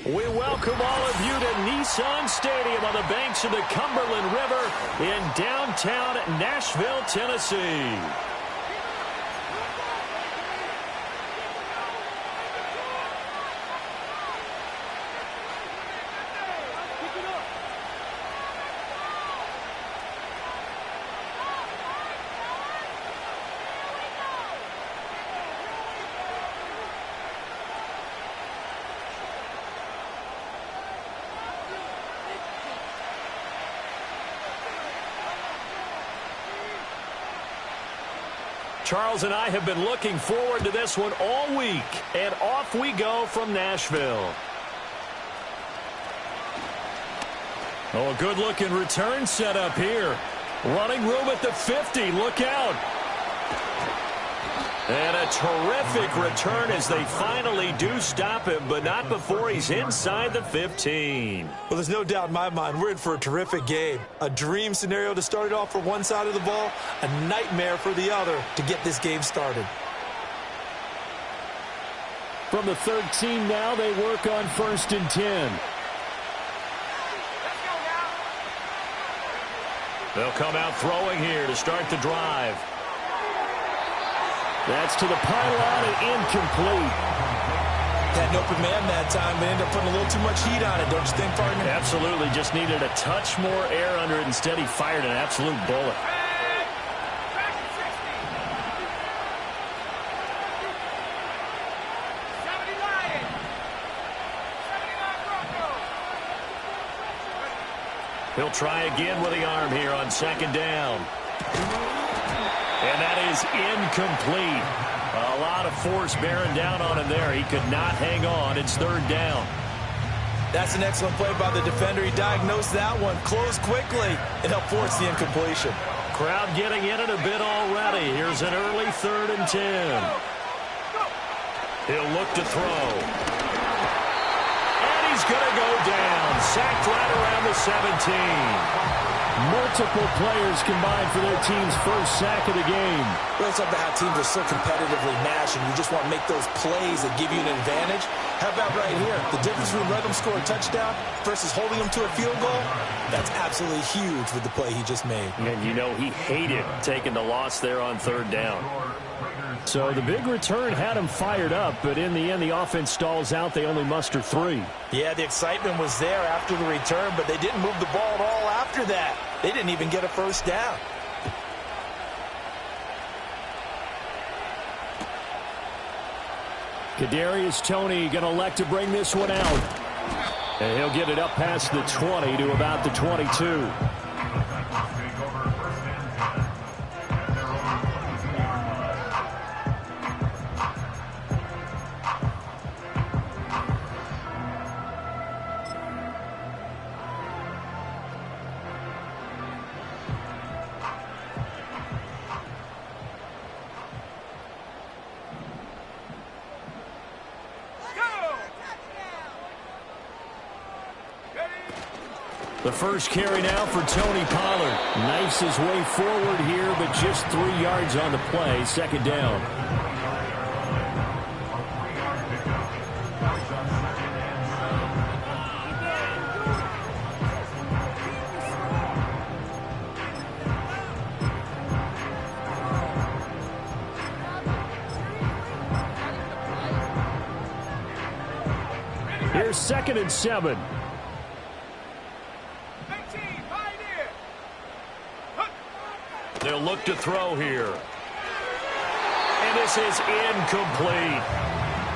We welcome all of you to Nissan Stadium on the banks of the Cumberland River in downtown Nashville, Tennessee. Charles and I have been looking forward to this one all week, and off we go from Nashville. Oh, a good-looking return set up here. Running room at the 50. Look out. And a terrific return as they finally do stop him, but not before he's inside the 15. Well, there's no doubt in my mind we're in for a terrific game. A dream scenario to start it off for one side of the ball, a nightmare for the other to get this game started. From the 13 now, they work on 1st and 10. They'll come out throwing here to start the drive. That's to the pylon and incomplete. Had an open man that time, but ended up putting a little too much heat on it, don't you think, partner? Absolutely. Just needed a touch more air under it. Instead, he fired an absolute bullet. He'll try again with the arm here on 2nd down. And that is incomplete. A lot of force bearing down on him there. He could not hang on. It's 3rd down. That's an excellent play by the defender. He diagnosed that one, closed quickly, and helped force the incompletion. Crowd getting in it a bit already. Here's an early 3rd and 10. He'll look to throw. And he's going to go down. Sacked right around the 17. Multiple players combined for their team's first sack of the game. Well, it's up to how teams are so competitively matched, and you just want to make those plays that give you an advantage. How about right here? The difference between letting them score a touchdown versus holding them to a field goal, that's absolutely huge with the play he just made. And you know he hated taking the loss there on 3rd down. So the big return had him fired up, but in the end, the offense stalls out. They only muster 3. Yeah, the excitement was there after the return, but they didn't move the ball at all after that. They didn't even get a first down. Kadarius Toney going to elect to bring this one out. And he'll get it up past the 20 to about the 22. The first carry now for Tony Pollard. Knifes his way forward here, but just 3 yards on the play. 2nd down. Here's 2nd and 7. They'll look to throw here. And this is incomplete.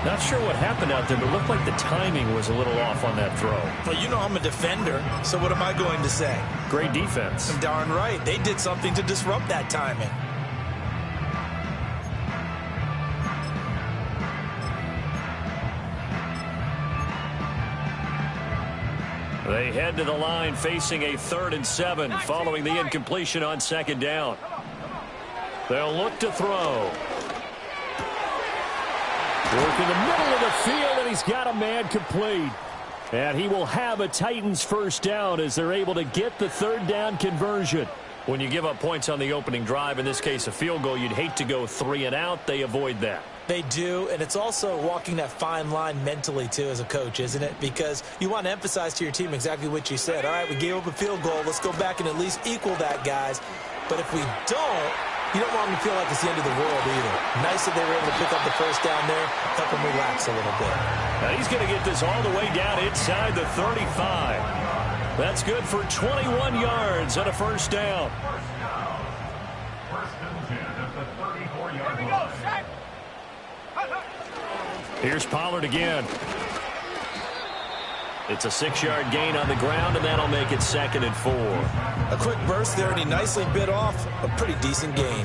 Not sure what happened out there, but it looked like the timing was a little off on that throw. Well, you know I'm a defender, so what am I going to say? Great defense. Darn right. They did something to disrupt that timing. They head to the line facing a 3rd and 7 following the incompletion on 2nd down. They'll look to throw. Work in the middle of the field, and he's got a man complete. And he will have a Titans first down as they're able to get the 3rd down conversion. When you give up points on the opening drive, in this case a field goal, you'd hate to go 3 and out. They avoid that. They do, and it's also walking that fine line mentally, too, as a coach, isn't it? Because you want to emphasize to your team exactly what you said. All right, we gave up a field goal. Let's go back and at least equal that, guys. But if we don't, you don't want them to feel like it's the end of the world either. Nice that they were able to pick up the first down there, help them relax a little bit. Now he's going to get this all the way down inside the 35. That's good for 21 yards and a first down. Here's Pollard again. It's a 6-yard gain on the ground, and that'll make it 2nd and 4. A quick burst there, and he nicely bit off a pretty decent gain.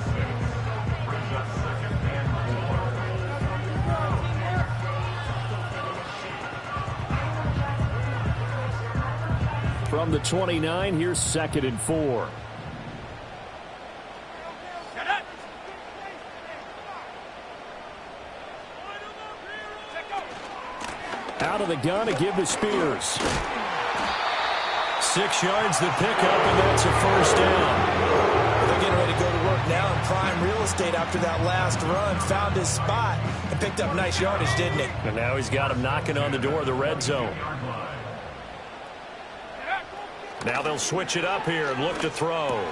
From the 29, here's 2nd and 4. Out of the gun to give to Spears. 6 yards the pickup, and that's a first down. They're getting ready to go to work now in prime real estate after that last run. Found his spot and picked up nice yardage, didn't he? And now he's got him knocking on the door of the red zone. Now they'll switch it up here and look to throw.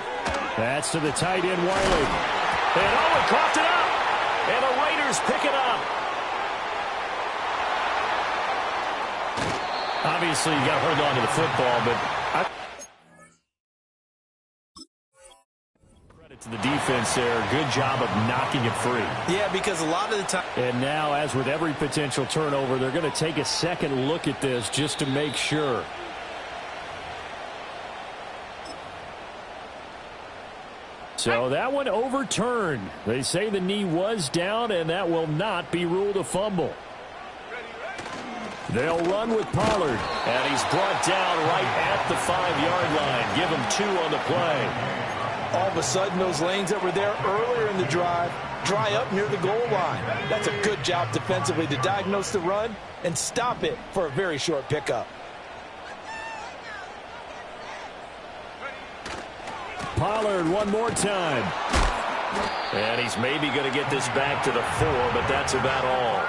That's to the tight end, Wiley. And Owen coughed it up. And the Raiders pick it up. Obviously, you got to hold on to the football, but credit to the defense there. Good job of knocking it free. Yeah, because a lot of the time. And now, as with every potential turnover, they're going to take a second look at this just to make sure. So that one overturned. They say the knee was down, and that will not be ruled a fumble. They'll run with Pollard. And he's brought down right at the 5-yard line. Give him 2 on the play. All of a sudden, those lanes that were there earlier in the drive dry up near the goal line. That's a good job defensively to diagnose the run and stop it for a very short pickup. Pollard one more time. And he's maybe going to get this back to the 4, but that's about all.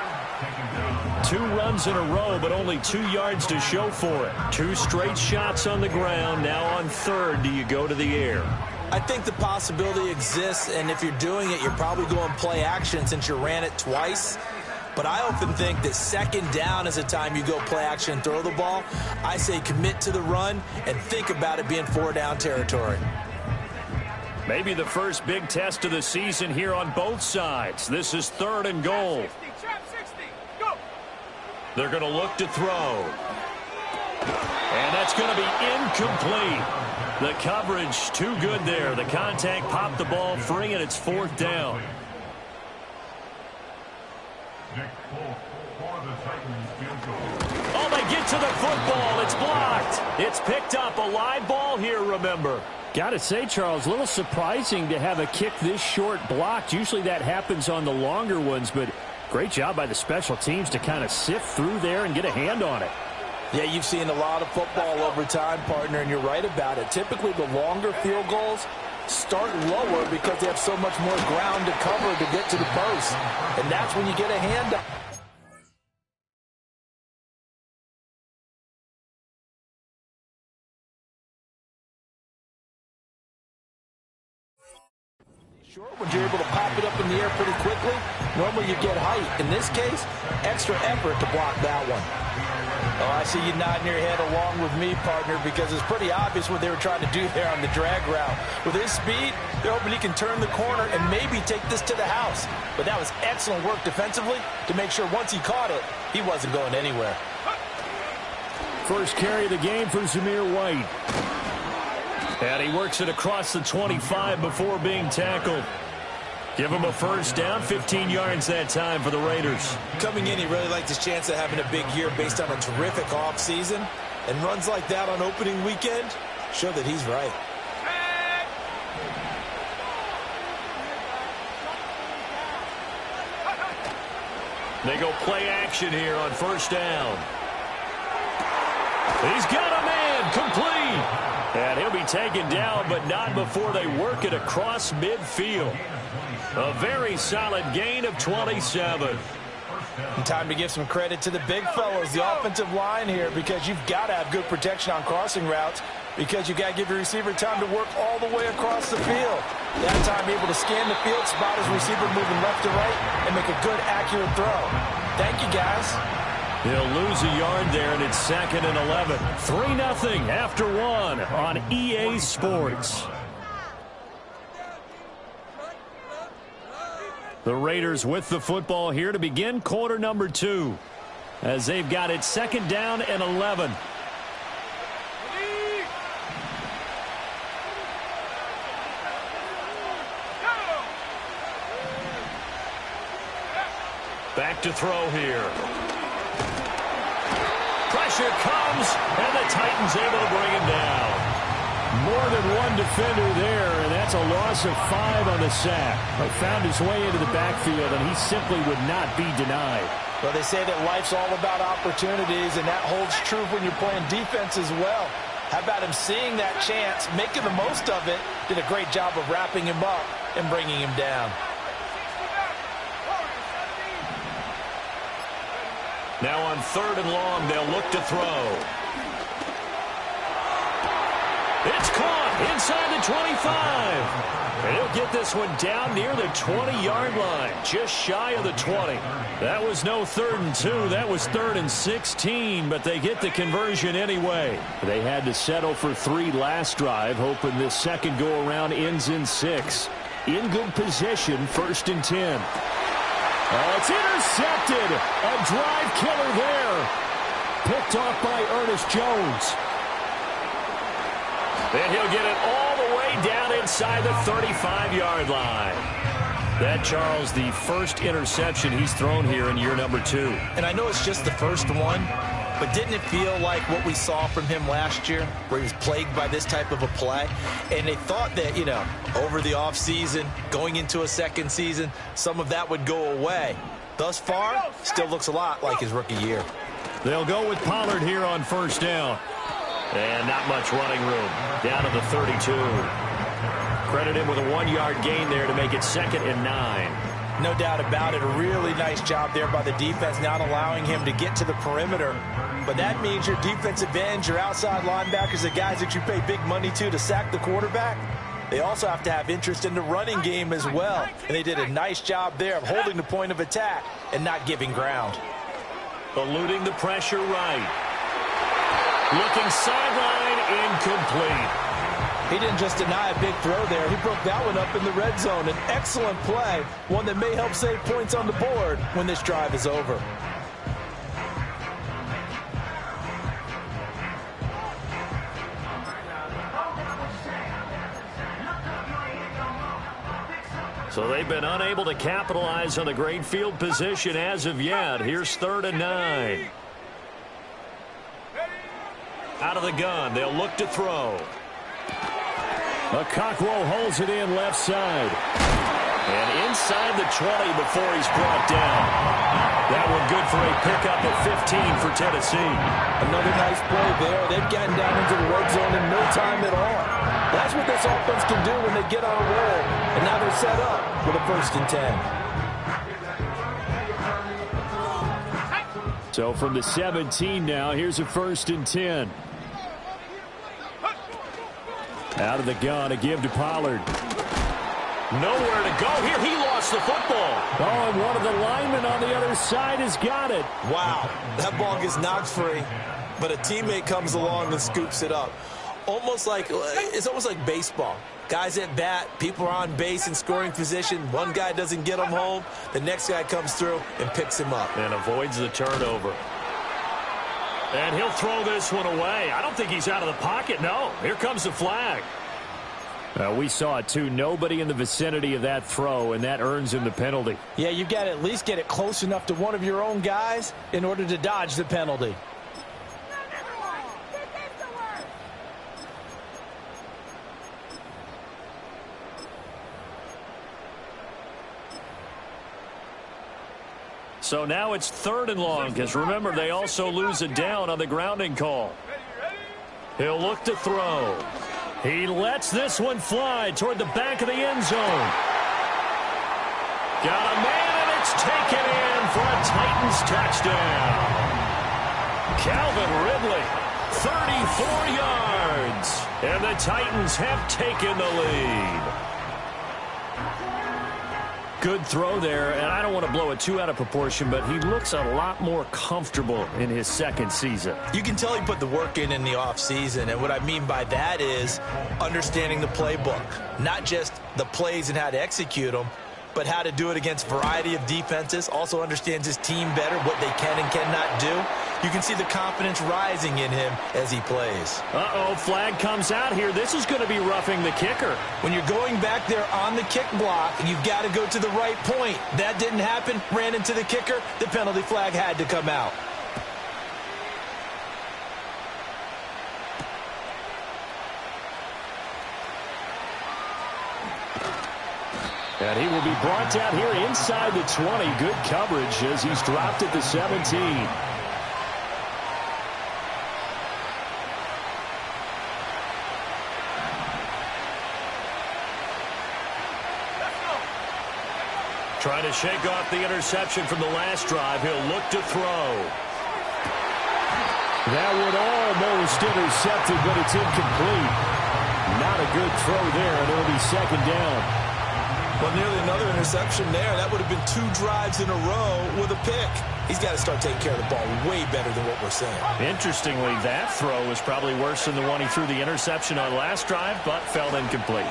2 runs in a row, but only 2 yards to show for it. 2 straight shots on the ground. Now on 3rd, do you go to the air? I think the possibility exists, and if you're doing it, you're probably going play action since you ran it twice. But I often think that 2nd down is a time you go play action and throw the ball. I say commit to the run and think about it being 4-down territory. Maybe the first big test of the season here on both sides. This is 3rd and goal. They're going to look to throw. And that's going to be incomplete. The coverage too good there. The contact popped the ball free, and it's 4th down. Oh, they get to the football. It's blocked. It's picked up. A live ball here, remember. Got to say, Charles, a little surprising to have a kick this short blocked. Usually that happens on the longer ones, but great job by the special teams to kind of sift through there and get a hand on it. Yeah, you've seen a lot of football over time, partner, and you're right about it. Typically, the longer field goals start lower because they have so much more ground to cover to get to the post. And that's when you get a hand up. Short when you're able to pop it up in the air pretty quickly. Normally you get height. In this case, extra effort to block that one. Oh, I see you nodding your head along with me, partner, because it's pretty obvious what they were trying to do there on the drag route. With his speed, they're hoping he can turn the corner and maybe take this to the house. But that was excellent work defensively to make sure once he caught it, he wasn't going anywhere. First carry of the game for Zamir White. And he works it across the 25 before being tackled. Give him a first down, 15 yards that time for the Raiders. Coming in, he really liked his chance of having a big year based on a terrific offseason. And runs like that on opening weekend show that he's right. They go play action here on first down. He's got a man complete. And he'll be taken down, but not before they work it across midfield. A very solid gain of 27. And time to give some credit to the big fellas, the offensive line here, because you've got to have good protection on crossing routes, because you've got to give your receiver time to work all the way across the field. That time able to scan the field, spot his receiver moving left to right, and make a good, accurate throw. Thank you, guys. He'll lose a yard there, and it's 2nd and 11. 3-0 after 1 on EA Sports. The Raiders with the football here to begin quarter number 2, as they've got it 2nd down and 11. Back to throw here. Pressure comes, and the Titans able to bring him down. More than one defender there, and that's a loss of 5 on the sack. But found his way into the backfield, and he simply would not be denied. Well, they say that life's all about opportunities, and that holds true when you're playing defense as well. How about him seeing that chance, making the most of it, did a great job of wrapping him up and bringing him down. Now on 3rd and long, they'll look to throw. It's caught inside the 25. And he'll get this one down near the 20-yard line, just shy of the 20. That was no 3rd and 2. That was 3rd and 16, but they get the conversion anyway. They had to settle for 3 last drive, hoping this second go-around ends in 6. In good position, 1st and 10. Oh, it's intercepted. A drive killer there. Picked off by Ernest Jones. And he'll get it all the way down inside the 35-yard line. That, Charles, the first interception he's thrown here in year number 2. And I know it's just the first one, but didn't it feel like what we saw from him last year, where he was plagued by this type of a play? And they thought that, you know, over the offseason, going into a second season, some of that would go away. Thus far, still looks a lot like his rookie year. They'll go with Pollard here on 1st down. And not much running room. Down to the 32. Credit him with a 1-yard gain there to make it 2nd and 9. No doubt about it. A really nice job there by the defense, not allowing him to get to the perimeter. But that means your defensive ends, your outside linebackers, the guys that you pay big money to sack the quarterback, they also have to have interest in the running game as well. And they did a nice job there of holding the point of attack and not giving ground. Eluding the pressure right. Looking sideline, incomplete. He didn't just deny a big throw there. He broke that one up in the red zone. An excellent play, one that may help save points on the board when this drive is over. So they've been unable to capitalize on the great field position as of yet. Here's 3rd and 9. Out of the gun, they'll look to throw. Okakwo holds it in left side. And inside the 20 before he's brought down. That one good for a pickup of 15 for Tennessee. Another nice play there. They've gotten down into the red zone in no time at all. That's what this offense can do when they get on a roll. And now they're set up for the 1st and 10. So from the 17 now, here's a 1st and 10. Out of the gun, a give to Pollard. Nowhere to go here. He lost the football. Oh, and one of the linemen on the other side has got it. Wow, that ball gets knocked free, but a teammate comes along and scoops it up. It's almost like baseball. Guys at bat, people are on base in scoring position. One guy doesn't get him home. The next guy comes through and picks him up. And avoids the turnover. And he'll throw this one away. I don't think he's out of the pocket. No, here comes the flag. We saw it, too. Nobody in the vicinity of that throw, and that earns him the penalty. Yeah, you've got to at least get it close enough to one of your own guys in order to dodge the penalty. So now it's 3rd and long, because remember, they also lose a down on the grounding call. He'll look to throw. He lets this one fly toward the back of the end zone. Got a man, and it's taken in for a Titans touchdown. Calvin Ridley, 34 yards. And the Titans have taken the lead. Good throw there, and I don't want to blow it too out of proportion, but he looks a lot more comfortable in his second season. You can tell he put the work in the offseason, and what I mean by that is understanding the playbook. Not just the plays and how to execute them, but how to do it against a variety of defenses. Also understands his team better, what they can and cannot do. You can see the confidence rising in him as he plays. Uh-oh, flag comes out here. This is going to be roughing the kicker. When you're going back there on the kick block, you've got to go to the right point. That didn't happen. Ran into the kicker. The penalty flag had to come out. And he will be brought down here inside the 20. Good coverage as he's dropped at the 17. Trying to shake off the interception from the last drive. He'll look to throw. That one almost intercepted, but it's incomplete. Not a good throw there, and it'll be second down. Well, nearly another interception there. That would have been 2 drives in a row with a pick. He's got to start taking care of the ball way better than what we're saying. Interestingly, that throw was probably worse than the one he threw the interception on last drive, but fell incomplete.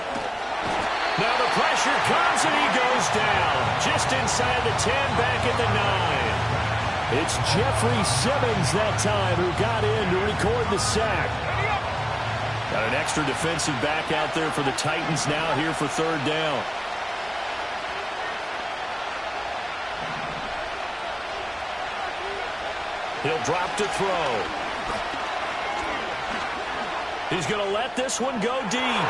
Now the pressure comes, and he goes down. Just inside the 10, back at the 9. It's Jeffrey Simmons that time who got in to record the sack. Got an extra defensive back out there for the Titans now here for third down. He'll drop to throw. He's going to let this one go deep.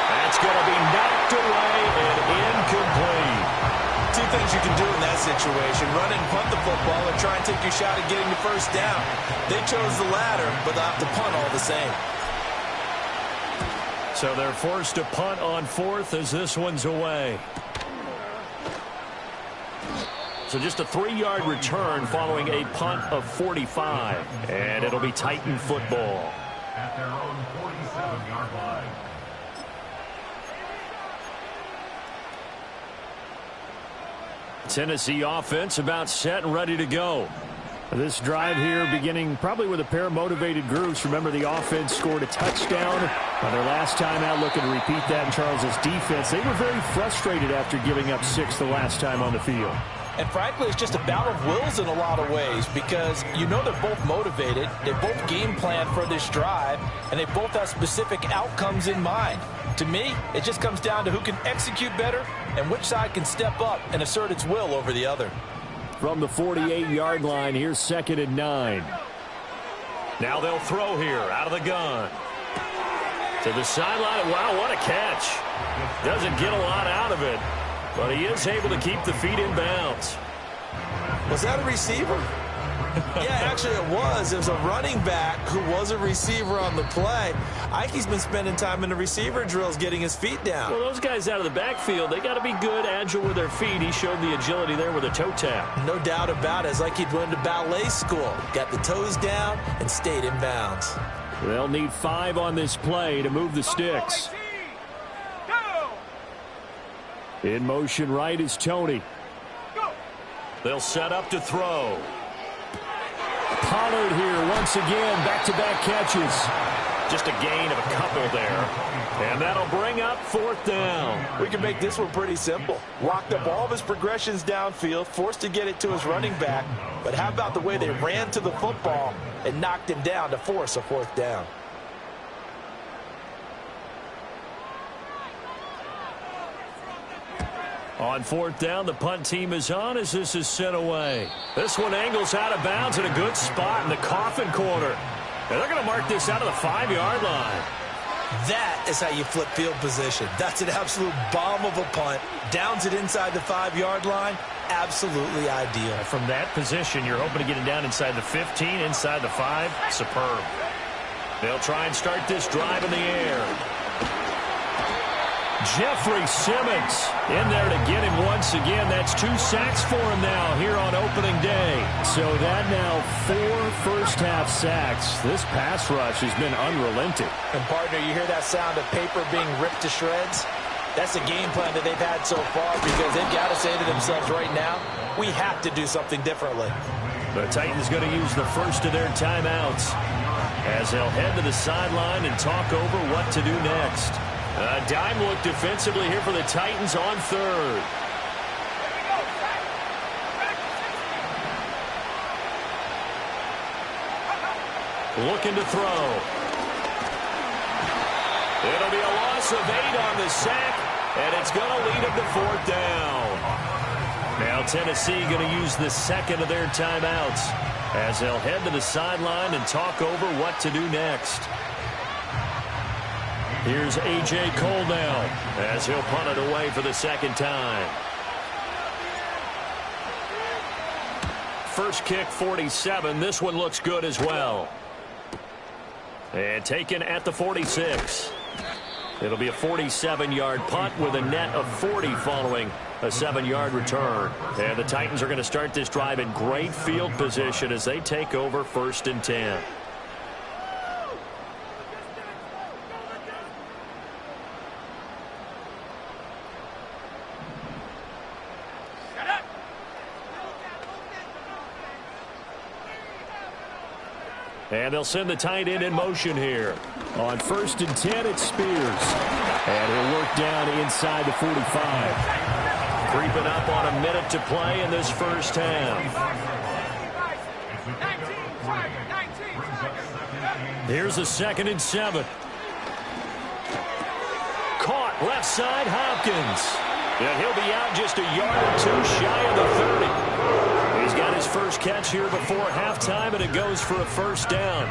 That's going to be knocked away and incomplete. 2 things you can do in that situation: run and punt the football, or try and take your shot at getting the first down. They chose the latter, but they'll have to punt all the same. So they're forced to punt on 4th as this one's away. So just a 3-yard return following a punt of 45. And it'll be Titan football. At their own 47-yard line. Tennessee offense about set and ready to go. This drive here beginning probably with a pair of motivated groups. Remember, the offense scored a touchdown on their last time out, looking to repeat that in Charles's defense. They were very frustrated after giving up 6 the last time on the field. And frankly, it's just a battle of wills in a lot of ways, because you know they're both motivated, they both game plan for this drive, and they both have specific outcomes in mind. To me, it just comes down to who can execute better and which side can step up and assert its will over the other. From the 48-yard line, here's 2nd and 9. Now they'll throw here out of the gun. To the sideline. Wow, what a catch. Doesn't get a lot out of it, but he is able to keep the feet in bounds. Was that a receiver? Yeah, actually it was. It was a running back who was a receiver on the play. Ike's been spending time in the receiver drills getting his feet down. Well, those guys out of the backfield, they got to be good, agile with their feet. He showed the agility there with a toe tap. No doubt about it. It's like he'd went to ballet school. Got the toes down and stayed in bounds. They'll need 5 on this play to move the sticks. In motion right is Tony. They'll set up to throw. Pollard here once again, back-to-back catches. Just a gain of a couple there. And that'll bring up 4th down. We can make this one pretty simple. Locked up all of his progressions downfield, forced to get it to his running back. But how about the way they ran to the football and knocked him down to force a 4th down? On 4th down, the punt team is on as this is sent away. This one angles out of bounds in a good spot in the coffin corner. And they're going to mark this out of the 5-yard line. That is how you flip field position. That's an absolute bomb of a punt. Downs it inside the 5-yard line. Absolutely ideal. From that position, you're hoping to get it down inside the 15, inside the 5. Superb. They'll try and start this drive in the air. Jeffrey Simmons in there to get him once again. That's 2 sacks for him now here on opening day. So that now 4 first-half sacks. This pass rush has been unrelenting. And, partner, you hear that sound of paper being ripped to shreds? That's the game plan that they've had so far because they've got to say to themselves right now, we have to do something differently. The Titans going to use the first of their timeouts as they'll head to the sideline and talk over what to do next. A dime look defensively here for the Titans on third. Looking to throw. It'll be a loss of 8 on the sack, and it's going to lead them to 4th down. Now Tennessee going to use the second of their timeouts as they'll head to the sideline and talk over what to do next. Here's A.J. Cole now as he'll punt it away for the second time. First kick, 47. This one looks good as well. And taken at the 46. It'll be a 47-yard punt with a net of 40 following a 7-yard return. And the Titans are going to start this drive in great field position as they take over 1st and 10. And they'll send the tight end in motion here. On 1st and 10, it's Spears. And he'll work down inside the 45. Creeping up on a minute to play in this first half. Here's a 2nd and 7. Caught left side, Hopkins. And he'll be out just a yard or 2 shy of the 30. He's got his first catch here before halftime, and it goes for a 1st down.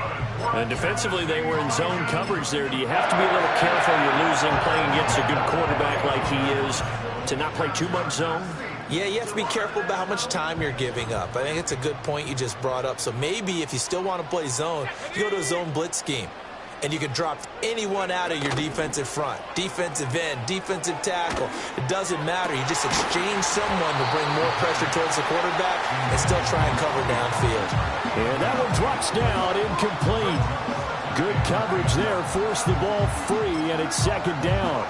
And defensively, they were in zone coverage there. Do you have to be a little careful? You're losing playing against a good quarterback like he is to not play too much zone? Yeah, you have to be careful about how much time you're giving up. I think it's a good point you just brought up. So maybe if you still want to play zone, you go to a zone blitz scheme. And you can drop anyone out of your defensive front. Defensive end, defensive tackle. It doesn't matter. You just exchange someone to bring more pressure towards the quarterback and still try and cover downfield. And that one drops down, incomplete. Good coverage there. Forced the ball free, and it's 2nd down.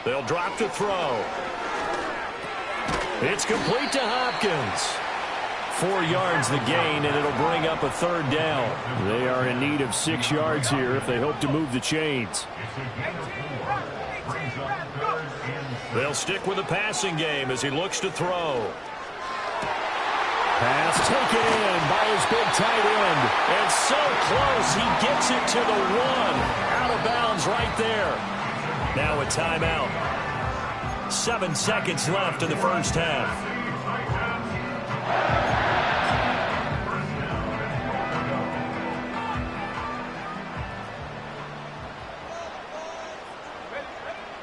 They'll drop to throw. It's complete to Hopkins. 4 yards the gain, and it'll bring up a 3rd down. They are in need of 6 yards here if they hope to move the chains. They'll stick with the passing game as he looks to throw. Pass taken in by his big tight end. And so close, he gets it to the 1. Out of bounds right there. Now a timeout. 7 seconds left in the first half.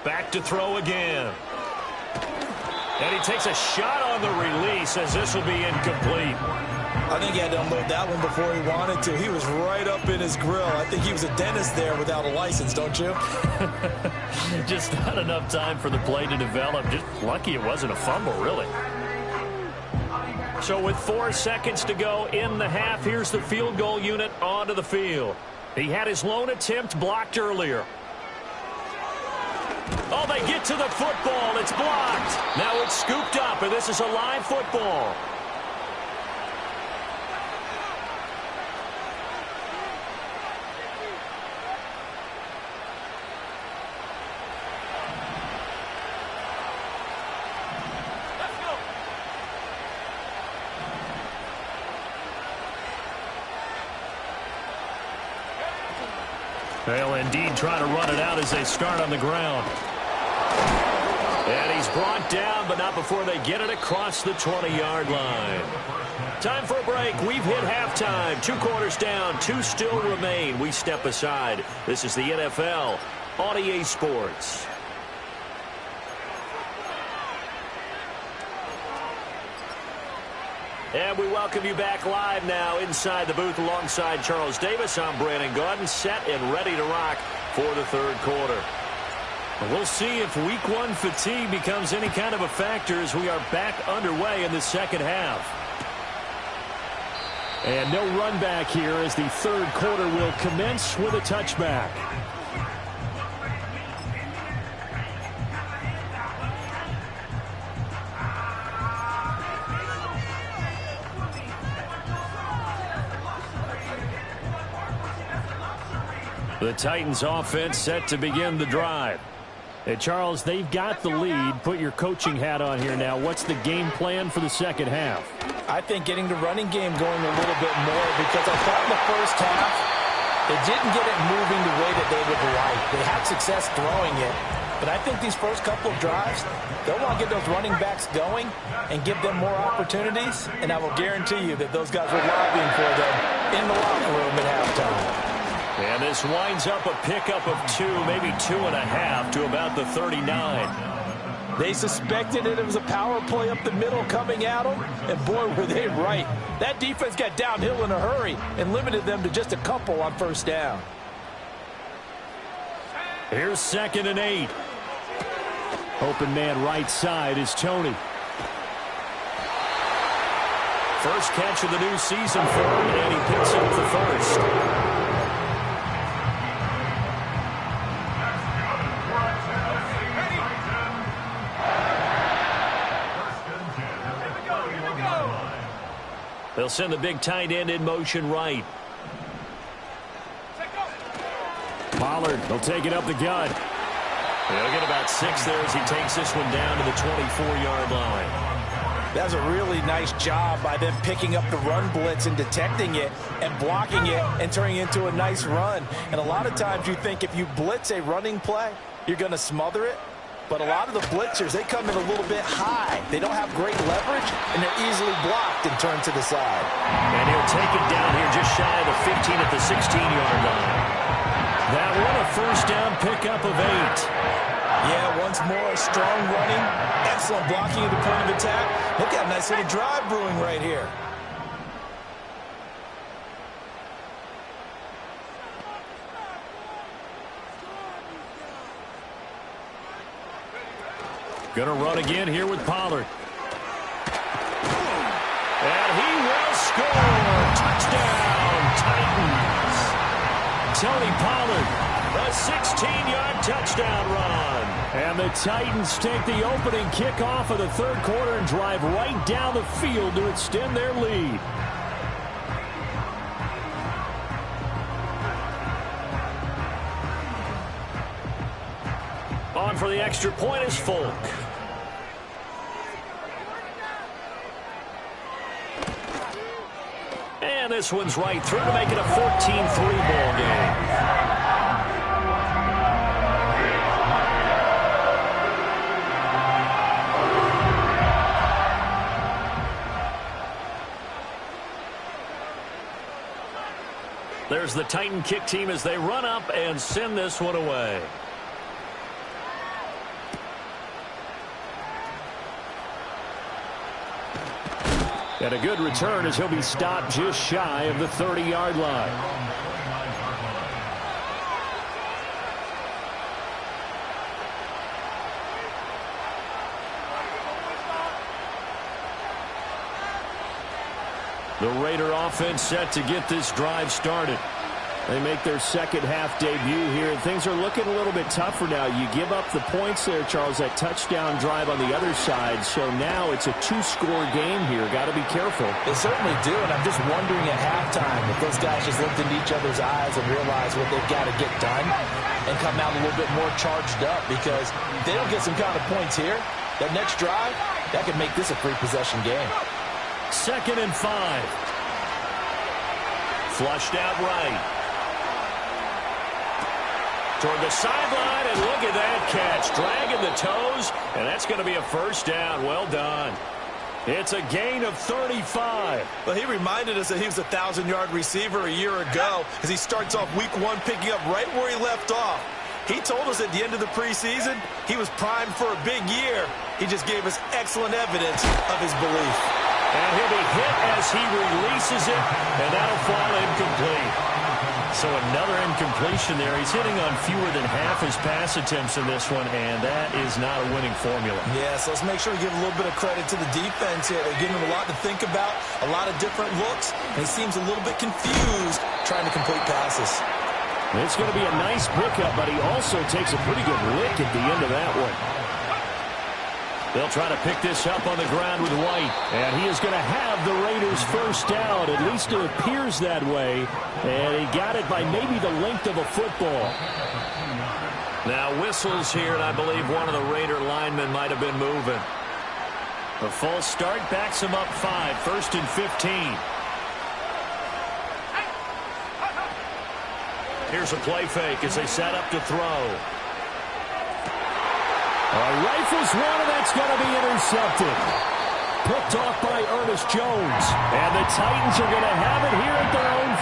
Back to throw again. And he takes a shot on the release as this will be incomplete. I think he had to unload that one before he wanted to. He was right up in his grill. I think he was a dentist there without a license, don't you? Just not enough time for the play to develop. Just lucky it wasn't a fumble, really. So with 4 seconds to go in the half, here's the field goal unit onto the field. He had his lone attempt blocked earlier. Oh, they get to the football. It's blocked. Now it's scooped up, and this is a live football. They'll indeed try to run it out as they start on the ground. And he's brought down, but not before they get it across the 20-yard line. Time for a break. We've hit halftime. 2 quarters down. 2 still remain. We step aside. This is the NFL on EA Sports. And we welcome you back live now inside the booth alongside Charles Davis. I'm Brandon Gaudin, set and ready to rock for the third quarter. We'll see if week 1 fatigue becomes any kind of a factor as we are back underway in the second half. And no run back here as the third quarter will commence with a touchback. The Titans offense set to begin the drive. Hey, Charles, they've got the lead. Put your coaching hat on here now. What's the game plan for the second half? I think getting the running game going a little bit more, because I thought in the first half they didn't get it moving the way that they would like. They had success throwing it, but I think these first couple of drives, they'll want to get those running backs going and give them more opportunities, and I will guarantee you that those guys were lobbying for them in the locker room at halftime. And this winds up a pickup of 2, maybe 2.5 to about the 39. They suspected it was a power play up the middle coming at them, and boy, were they right. That defense got downhill in a hurry and limited them to just a couple on first down. Here's 2nd and 8. Open man right side is Tony. First catch of the new season for him, and he picks up the first. They'll send the big tight end in motion right. Pollard, they'll take it up the gut. They'll get about 6 there as he takes this one down to the 24-yard line. That's a really nice job by them picking up the run blitz and detecting it and blocking it and turning it into a nice run. And a lot of times you think if you blitz a running play, you're going to smother it. But a lot of the blitzers, they come in a little bit high. They don't have great leverage, and they're easily blocked and turned to the side. And he'll take it down here just shy of the 15 at the 16-yard line. That one a first down pickup of 8. Yeah, once more, strong running, excellent blocking at the point of attack. Look at a nice little drive brewing right here. Going to run again here with Pollard. And he will score. Touchdown, Titans. Tony Pollard, a 16-yard touchdown run. And the Titans take the opening kickoff of the third quarter and drive right down the field to extend their lead. On for the extra point is Folk. And this one's right through to make it a 14-3 ball game. There's the Titan kick team as they run up and send this one away. And a good return as he'll be stopped just shy of the 30-yard line. The Raider offense set to get this drive started. They make their second half debut here. Things are looking a little bit tougher now. You give up the points there, Charles, that touchdown drive on the other side. So now it's a 2-score game here. Got to be careful. They certainly do, and I'm just wondering at halftime if those guys just looked into each other's eyes and realize what they've got to get done and come out a little bit more charged up, because if they don't get some kind of points here, that next drive, that could make this a 3-possession game. 2nd and 5. Flushed out right. toward the sideline, and look at that catch. Dragging the toes, and that's going to be a first down. Well done. It's a gain of 35. Well, he reminded us that he was a 1,000-yard receiver a year ago as he starts off week 1 picking up right where he left off. He told us at the end of the preseason he was primed for a big year. He just gave us excellent evidence of his belief. And he'll be hit as he releases it, and that'll fall incomplete. So another incompletion there. He's hitting on fewer than half his pass attempts in this one, and that is not a winning formula. Yes, let's make sure we give a little bit of credit to the defense here. They're giving him a lot to think about, a lot of different looks, and he seems a little bit confused trying to complete passes. It's going to be a nice pickup, but he also takes a pretty good lick at the end of that one. They'll try to pick this up on the ground with White. And he is going to have the Raiders first down. At least it appears that way. And he got it by maybe the length of a football. Now whistles here, and I believe one of the Raider linemen might have been moving. A false start backs him up 5, 1st and 15. Here's a play fake as they set up to throw. Rifles one, and that's going to be intercepted. Picked off by Ernest Jones. And the Titans are going to have it here at their own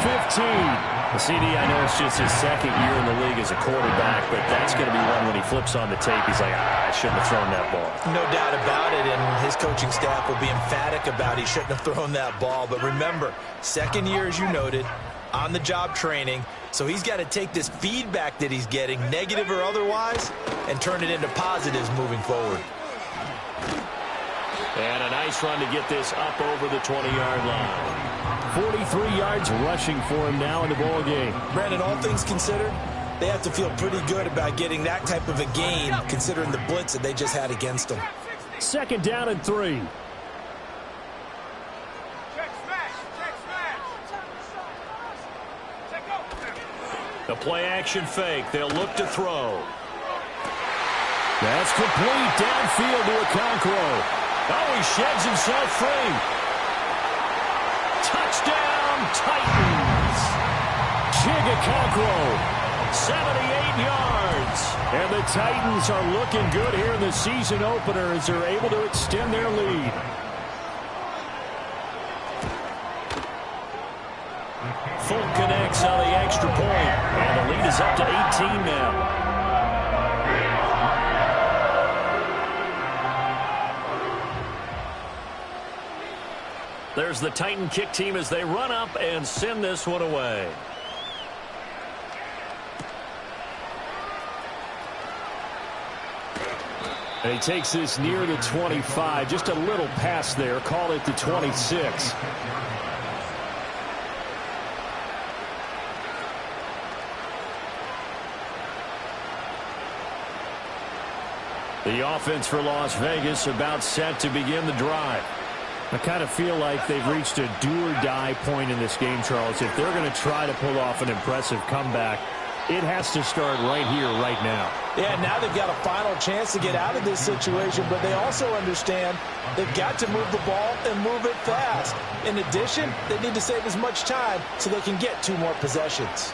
15. CD, I know it's just his second year in the league as a quarterback, but that's going to be one when he flips on the tape. He's like, I shouldn't have thrown that ball. No doubt about it, and his coaching staff will be emphatic about he shouldn't have thrown that ball. But remember, second year, as you noted, on-the-job training. So he's got to take this feedback that he's getting, negative or otherwise, and turn it into positives moving forward. And a nice run to get this up over the 20-yard line. 43 yards rushing for him now in the ball game. Brandon, all things considered, they have to feel pretty good about getting that type of a gain, considering the blitz that they just had against them. 2nd down and 3. The play-action fake. They'll look to throw. That's complete. Downfield to Okonkwo. Oh, he sheds himself free. Touchdown, Titans. Okonkwo. 78 yards. And the Titans are looking good here in the season opener as they're able to extend their lead. Fulton connects on the extra point, and the lead is up to 18 now. There's the Titan kick team as they run up and send this one away. And he takes this near the 25, just a little past there, call it the 26. The offense for Las Vegas about set to begin the drive. I kind of feel like they've reached a do-or-die point in this game, Charles. If they're going to try to pull off an impressive comeback, it has to start right here, right now. Yeah, now they've got a final chance to get out of this situation, but they also understand they've got to move the ball and move it fast. In addition, they need to save as much time so they can get 2 more possessions.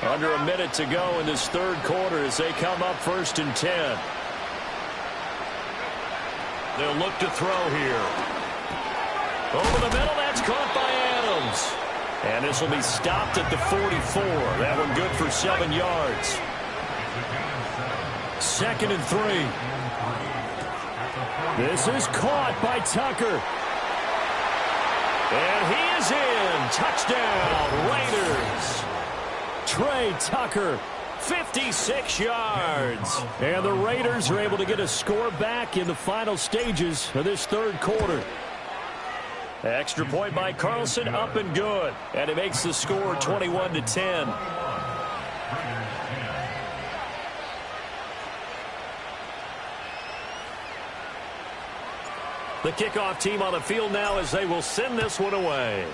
Under a minute to go in this 3rd quarter as they come up 1st and 10. They'll look to throw here. Over the middle, that's caught by Adams. And this will be stopped at the 44. That one good for 7 yards. 2nd and 3. This is caught by Tucker. And he is in. Touchdown, Raiders. Trey Tucker, 56 yards. And the Raiders are able to get a score back in the final stages of this 3rd quarter. Extra point by Carlson, up and good. And it makes the score 21-10. The kickoff team on the field now as they will send this one away.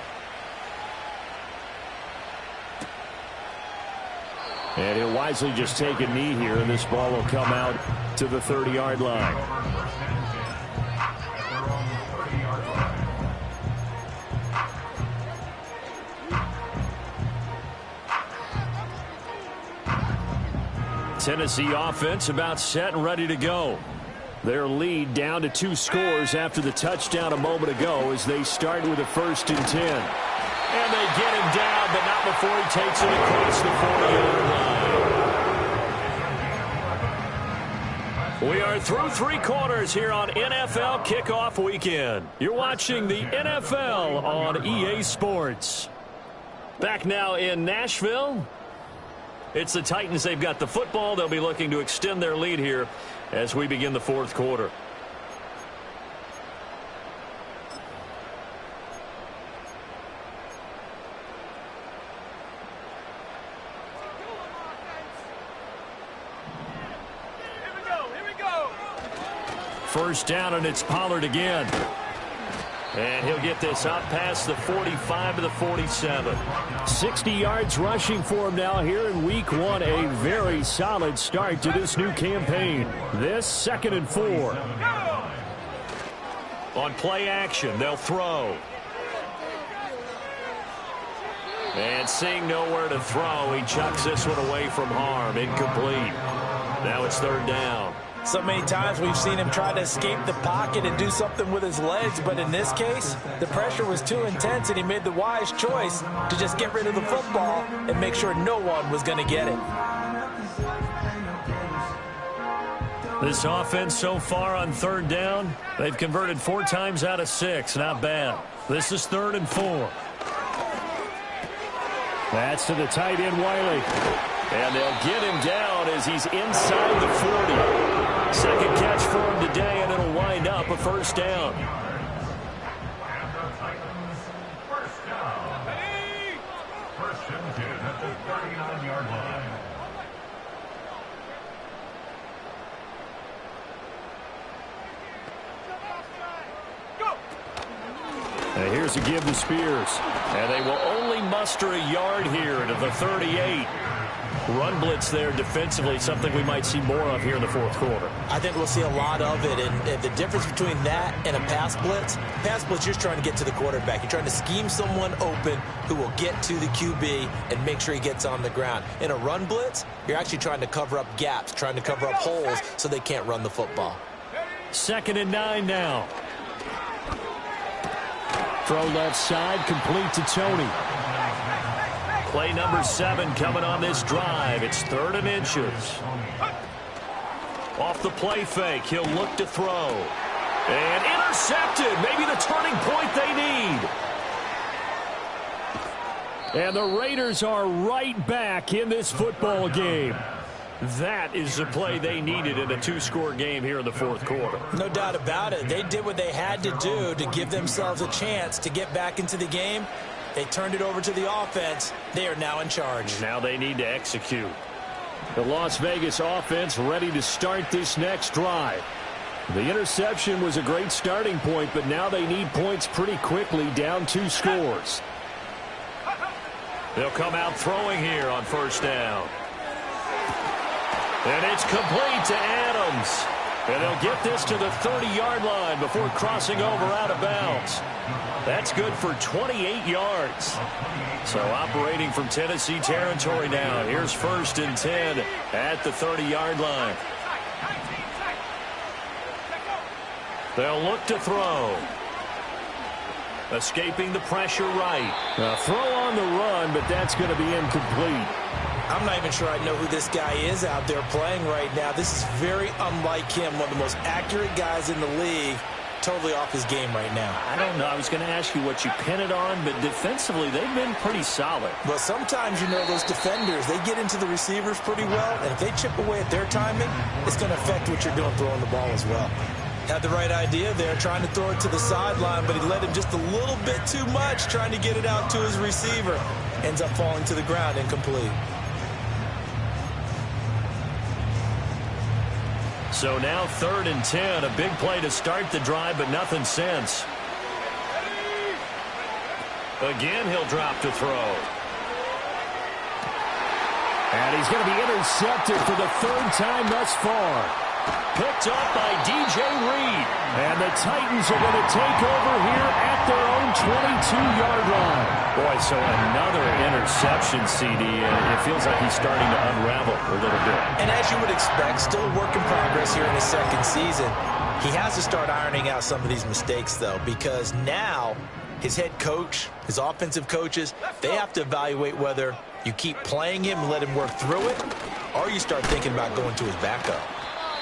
And he'll wisely just take a knee here, and this ball will come out to the 30-yard line. Tennessee offense about set and ready to go. Their lead down to 2 scores after the touchdown a moment ago as they start with a 1st and 10. And they get him down, but not before he takes it across the 40-yard line. We are through 3 quarters here on NFL Kickoff Weekend. You're watching the NFL on EA Sports. Back now in Nashville. It's the Titans. They've got the football. They'll be looking to extend their lead here as we begin the 4th quarter. First down, and it's Pollard again. And he'll get this up past the 45 to the 47. 60 yards rushing for him now here in week 1. A very solid start to this new campaign. This 2nd and 4. On play action, they'll throw. And seeing nowhere to throw, he chucks this one away from harm. Incomplete. Now it's 3rd down. So many times we've seen him try to escape the pocket and do something with his legs, but in this case, the pressure was too intense and he made the wise choice to just get rid of the football and make sure no one was going to get it. This offense so far on 3rd down, they've converted 4 times out of 6. Not bad. This is 3rd and 4. That's to the tight end, Wiley. And they'll get him down as he's inside the 40. Second catch for him today, and it'll wind up a 1st down. And the Titans, 1st down. 1st and 10 at the 39-yard line. And here's a give to Spears. And they will only muster a yard here to the 38. Run blitz there defensively, something we might see more of here in the 4th quarter. I think we'll see a lot of it, and the difference between that and a pass blitz, you're just trying to get to the quarterback. You're trying to scheme someone open who will get to the QB and make sure he gets on the ground. In a run blitz, you're actually trying to cover up gaps, trying to cover up holes so they can't run the football. 2nd and 9 now. Throw left side, complete to Tony. Play number 7 coming on this drive. It's 3rd and inches. Off the play fake, he'll look to throw. And intercepted. Maybe the turning point they need. And the Raiders are right back in this football game. That is the play they needed in a 2-score game here in the 4th quarter. No doubt about it. They did what they had to do to give themselves a chance to get back into the game. They turned it over to the offense. They are now in charge. Now they need to execute. The Las Vegas offense ready to start this next drive. The interception was a great starting point, but now they need points pretty quickly, down 2 scores. They'll come out throwing here on 1st down. And it's complete to Adams. And they'll get this to the 30-yard line before crossing over out of bounds. That's good for 28 yards. So operating from Tennessee territory now. Here's 1st and 10 at the 30-yard line. They'll look to throw. Escaping the pressure right. A throw on the run, but that's going to be incomplete. I'm not even sure I know who this guy is out there playing right now. This is very unlike him, one of the most accurate guys in the league. Totally off his game right now. I don't know. I was going to ask you what you pin it on, but defensively, they've been pretty solid. Well, sometimes, those defenders, they get into the receivers pretty well, and if they chip away at their timing, it's going to affect what you're doing throwing the ball as well. Had the right idea there, trying to throw it to the sideline, but he let him just a little bit too much, trying to get it out to his receiver. Ends up falling to the ground, incomplete. So now 3rd and 10, a big play to start the drive, but nothing since. Again, he'll drop to throw. And he's going to be intercepted for the 3rd time thus far. Picked up by DJ Reed. And the Titans are going to take over here at their own 22-yard line. Boy, so another interception, CD, and it feels like he's starting to unravel a little bit. And as you would expect, still a work in progress here in his second season. He has to start ironing out some of these mistakes, though, because now his head coach, his offensive coaches, they have to evaluate whether you keep playing him and let him work through it, or you start thinking about going to his backup.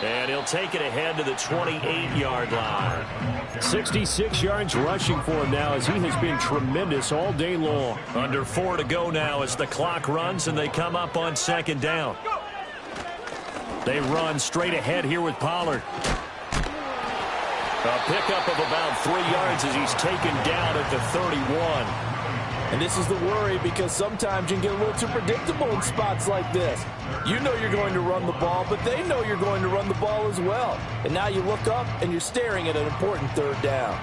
And he'll take it ahead to the 28-yard line. 66 yards rushing for him now as he has been tremendous all day long. Under 4 to go now as the clock runs and they come up on second down. They run straight ahead here with Pollard. A pickup of about 3 yards as he's taken down at the 31. And this is the worry because sometimes you can get a little too predictable in spots like this. You know you're going to run the ball, but they know you're going to run the ball as well. And now you look up and you're staring at an important third down.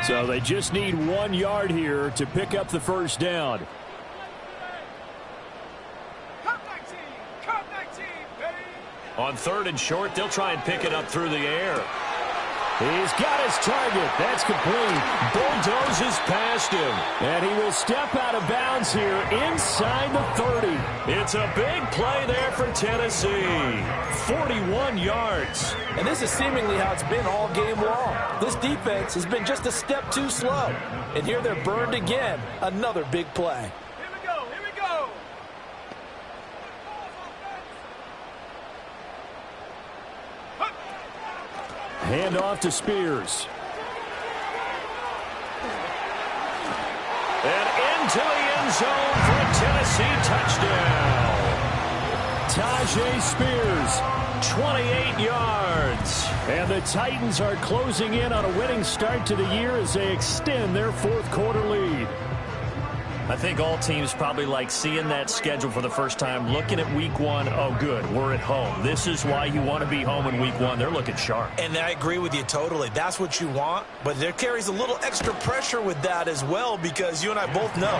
So they just need 1 yard here to pick up the first down. On 3rd and short, they'll try and pick it up through the air. He's got his target. That's complete. Bulldozes past him. And he will step out of bounds here inside the 30. It's a big play there for Tennessee. 41 yards. And this is seemingly how it's been all game long. This defense has been just a step too slow. And here they're burned again. Another big play. Hand off to Spears. And into the end zone for a Tennessee touchdown. Tajay Spears, 28 yards. And the Titans are closing in on a winning start to the year as they extend their 4th quarter lead. I think all teams probably like seeing that schedule for the first time, looking at week 1. Oh, good, we're at home. This is why you want to be home in week 1. They're looking sharp. And I agree with you totally. That's what you want. But there carries a little extra pressure with that as well because you and I both know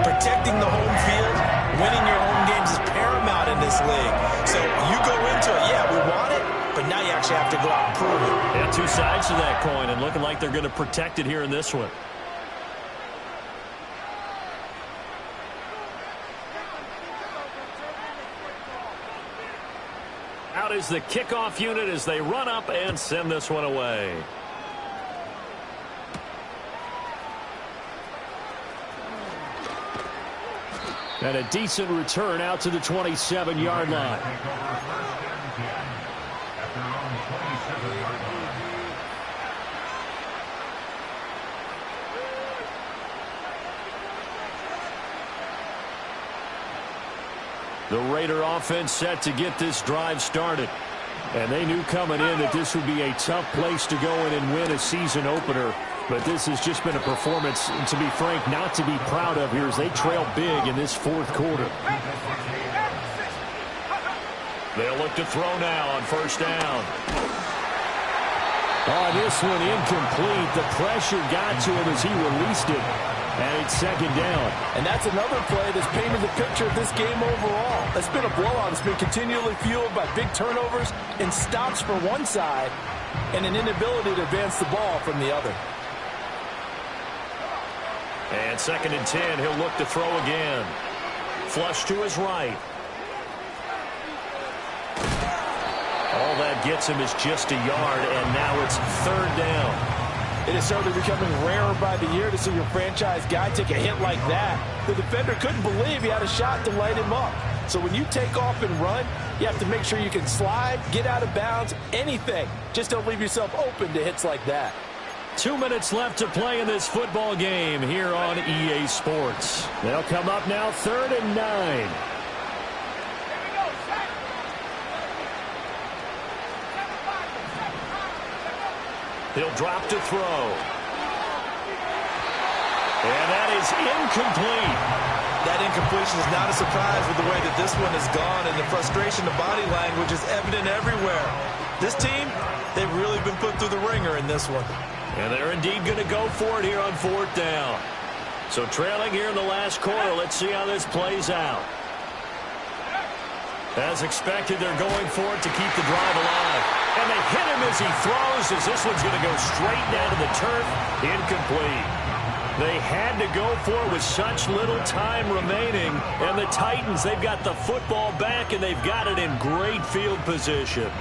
protecting the home field, winning your home games is paramount in this league. So you go into it, yeah, we want it, but now you actually have to go out and prove it. Yeah, 2 sides to that coin and looking like they're going to protect it here in this one. Out is the kickoff unit as they run up and send this one away. And a decent return out to the 27-yard line. The Raider offense set to get this drive started. And they knew coming in that this would be a tough place to go in and win a season opener. But this has just been a performance, to be frank, not to be proud of here as they trail big in this 4th quarter. They'll look to throw now on 1st down. Oh, this one incomplete. The pressure got to him as he released it. And it's 2nd down. And that's another play that's painted the picture of this game overall. It's been a blowout. It's been continually fueled by big turnovers and stops for one side and an inability to advance the ball from the other. And 2nd and 10, he'll look to throw again. Flush to his right. All that gets him is just a yard, and now it's 3rd down. It is certainly becoming rarer by the year to see your franchise guy take a hit like that. The defender couldn't believe he had a shot to light him up. So when you take off and run, you have to make sure you can slide, get out of bounds, anything. Just don't leave yourself open to hits like that. 2 minutes left to play in this football game here on EA Sports. They'll come up now 3rd and 9. He'll drop to throw. And that is incomplete. That incompletion is not a surprise with the way that this one has gone, and the frustration, the body language is evident everywhere. This team, they've really been put through the ringer in this one. And they're indeed going to go for it here on 4th down. So trailing here in the last quarter, let's see how this plays out. As expected, they're going for it to keep the drive alive. And they hit him as he throws, as this one's going to go straight down to the turf. Incomplete. They had to go for it with such little time remaining. And the Titans, they've got the football back, and they've got it in great field position.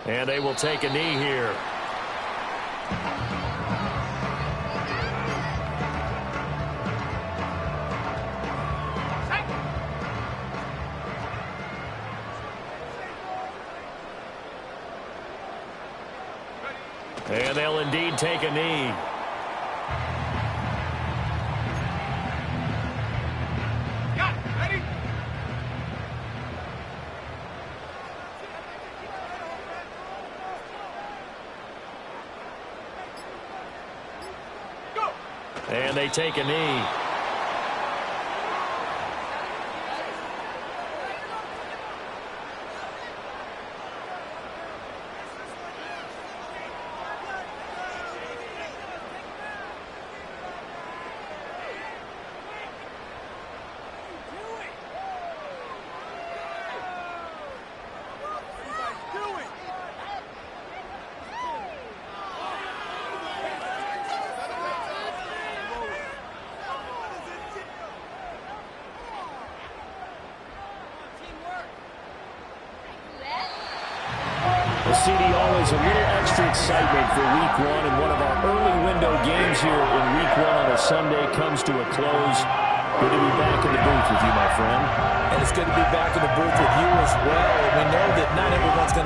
And they will take a knee here. And they'll indeed take a knee. Ready? Go. And they take a knee. CD, always a little extra excitement for Week 1, and one of our early window games here in Week 1 on a Sunday comes to a close. Good to be back in the booth with you, my friend. And it's good to be back in the booth with you as well. We know that not everyone's going to